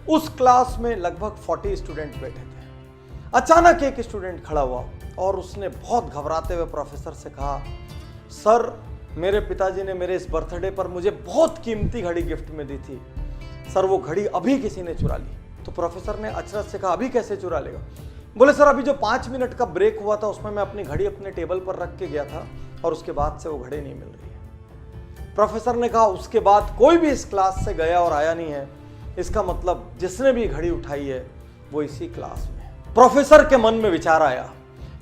उस क्लास में लगभग 40 स्टूडेंट बैठे थे। अचानक एक स्टूडेंट खड़ा हुआ और उसने बहुत घबराते हुए प्रोफेसर से कहा, सर मेरे पिताजी ने मेरे इस बर्थडे पर मुझे बहुत कीमती घड़ी गिफ्ट में दी थी, सर वो घड़ी अभी किसी ने चुरा ली। तो प्रोफेसर ने अचरज से कहा, अभी कैसे चुरा लेगा? बोले, सर अभी जो 5 मिनट का ब्रेक हुआ था उसमें मैं अपनी घड़ी अपने टेबल पर रख के गया था और उसके बाद से वो घड़ी नहीं मिल रही है। प्रोफेसर ने कहा, उसके बाद कोई भी इस क्लास से गया और आया नहीं है, इसका मतलब जिसने भी घड़ी उठाई है वो इसी क्लास में है। प्रोफेसर के मन में विचार आया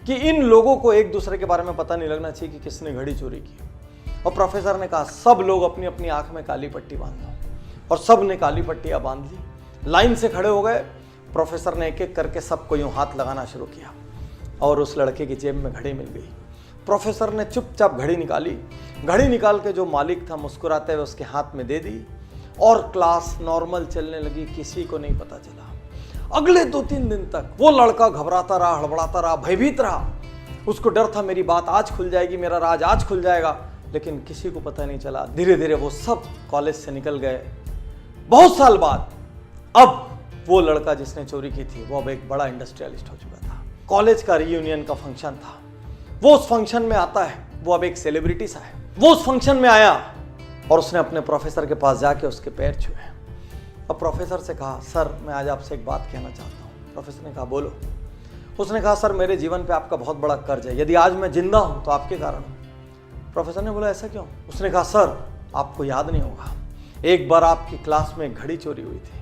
कि इन लोगों को एक दूसरे के बारे में पता नहीं लगना चाहिए कि किसने घड़ी चोरी की। और प्रोफेसर ने कहा, सब लोग अपनी अपनी आंख में काली पट्टी बांध लो। और सब ने काली पट्टियां बांध ली, लाइन से खड़े हो गए। प्रोफेसर ने एक एक करके सबको यूं हाथ लगाना शुरू किया और उस लड़के की जेब में घड़ी मिल गई। प्रोफेसर ने चुपचाप घड़ी निकाली, घड़ी निकाल के जो मालिक था मुस्कुराते हुए उसके हाथ में दे दी और क्लास नॉर्मल चलने लगी, किसी को नहीं पता चला। अगले 2-3 दिन तक वो लड़का घबराता रहा, हड़बड़ाता रहा, भयभीत रहा। उसको डर था मेरी बात आज खुल जाएगी, मेरा राज आज खुल जाएगा, लेकिन किसी को पता नहीं चला। धीरे धीरे वो सब कॉलेज से निकल गए। बहुत साल बाद अब वो लड़का जिसने चोरी की थी वो अब एक बड़ा इंडस्ट्रियलिस्ट हो चुका था। कॉलेज का रीयूनियन का फंक्शन था, वो उस फंक्शन में आता है, वो अब एक सेलिब्रिटी सा है। वो उस फंक्शन में आया और उसने अपने प्रोफेसर के पास जाके उसके पैर छुए और प्रोफेसर से कहा, सर मैं आज आपसे एक बात कहना चाहता हूँ। प्रोफेसर ने कहा, बोलो। उसने कहा, सर मेरे जीवन पे आपका बहुत बड़ा कर्ज है, यदि आज मैं जिंदा हूँ तो आपके कारण। प्रोफेसर ने बोला, ऐसा क्यों? उसने कहा, सर आपको याद नहीं होगा, एक बार आपकी क्लास में एक घड़ी चोरी हुई थी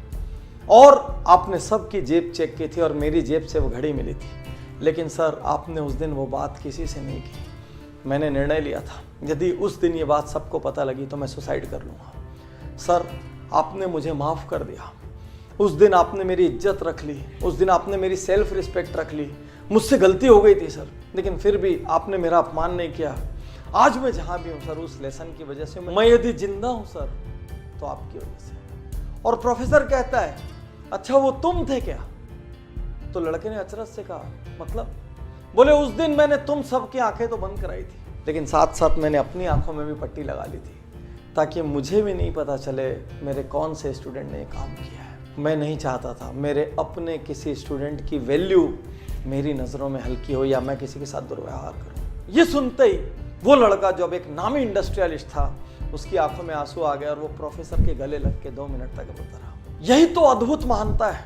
और आपने सबकी जेब चेक की थी और मेरी जेब से वो घड़ी मिली थी, लेकिन सर आपने उस दिन वो बात किसी से नहीं की। मैंने निर्णय लिया था यदि उस दिन ये बात सबको पता लगी तो मैं सुसाइड कर लूँगा। सर आपने मुझे माफ़ कर दिया, उस दिन आपने मेरी इज्जत रख ली, उस दिन आपने मेरी सेल्फ रिस्पेक्ट रख ली। मुझसे गलती हो गई थी सर, लेकिन फिर भी आपने मेरा अपमान नहीं किया। आज मैं जहाँ भी हूँ सर उस लेसन की वजह से मैं यदि जिंदा हूँ सर तो आपकी वजह से। और प्रोफेसर कहता है, अच्छा वो तुम थे क्या? तो लड़के ने अचरज से कहा, मतलब? बोले, उस दिन मैंने तुम सबकी आंखें तो बंद कराई थी, लेकिन साथ साथ मैंने अपनी आंखों में भी पट्टी लगा ली थी ताकि मुझे भी नहीं पता चले मेरे कौन से स्टूडेंट ने ये काम किया है। मैं नहीं चाहता था मेरे अपने किसी स्टूडेंट की वैल्यू मेरी नज़रों में हल्की हो या मैं किसी के साथ दुर्व्यवहार करूं। ये सुनते ही वो लड़का जो अब एक नामी इंडस्ट्रियलिस्ट था उसकी आंखों में आंसू आ गए और वो प्रोफेसर के गले लग के 2 मिनट तक रोता रहा। यही तो अद्भुत महानता है,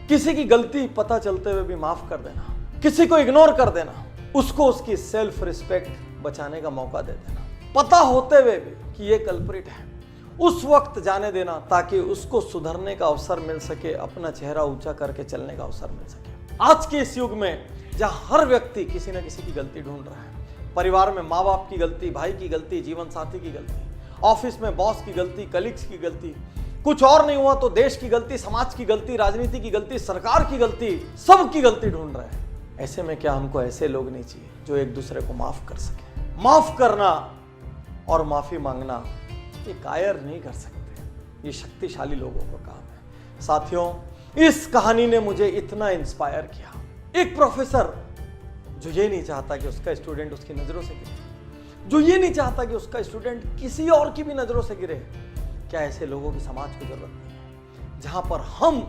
किसी की गलती पता चलते हुए भी माफ कर देना, किसी को इग्नोर कर देना, उसको उसकी सेल्फ रिस्पेक्ट बचाने का मौका दे देना, पता होते हुए भी कि ये कल्प्रिट है उस वक्त जाने देना ताकि उसको सुधरने का अवसर मिल सके, अपना चेहरा ऊंचा करके चलने का अवसर मिल सके। आज के इस युग में जहां हर व्यक्ति किसी न किसी की गलती ढूंढ रहा है, परिवार में माँ बाप की गलती, भाई की गलती, जीवन साथी की गलती, ऑफिस में बॉस की गलती, कलीग्स की गलती, कुछ और नहीं हुआ तो देश की गलती, समाज की गलती, राजनीति की गलती, सरकार की गलती, सबकी गलती ढूंढ रहे हैं। ऐसे में क्या हमको ऐसे लोग नहीं चाहिए जो एक दूसरे को माफ कर सके? माफ करना और माफी मांगना ये कायर नहीं कर सकते, ये शक्तिशाली लोगों का काम है। साथियों, इस कहानी ने मुझे इतना इंस्पायर किया। एक प्रोफेसर जो ये नहीं चाहता कि उसका स्टूडेंट उसकी नजरों से गिरे, जो ये नहीं चाहता कि उसका स्टूडेंट किसी और की भी नजरों से गिरे, क्या ऐसे लोगों की समाज को जरूरत नहीं है जहां पर हम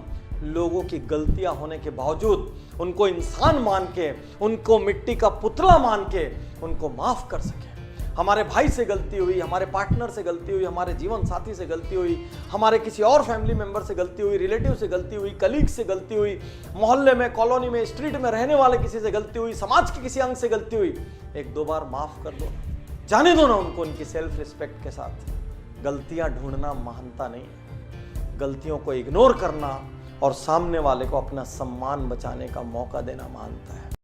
लोगों की गलतियां होने के बावजूद उनको इंसान मान के, उनको मिट्टी का पुतला मान के उनको माफ कर सके? हमारे भाई से गलती हुई, हमारे पार्टनर से गलती हुई, हमारे जीवन साथी से गलती हुई, हमारे किसी और फैमिली मेंबर से गलती हुई, रिलेटिव से गलती हुई, कलीग से गलती हुई, मोहल्ले में, कॉलोनी में, स्ट्रीट में रहने वाले किसी से गलती हुई, समाज के किसी अंग से गलती हुई, 1-2 बार माफ कर दो, जाने दो ना उनको उनकी सेल्फ रिस्पेक्ट के साथ। गलतियां ढूंढना महानता नहीं है, गलतियों को इग्नोर करना और सामने वाले को अपना सम्मान बचाने का मौका देना महानता है।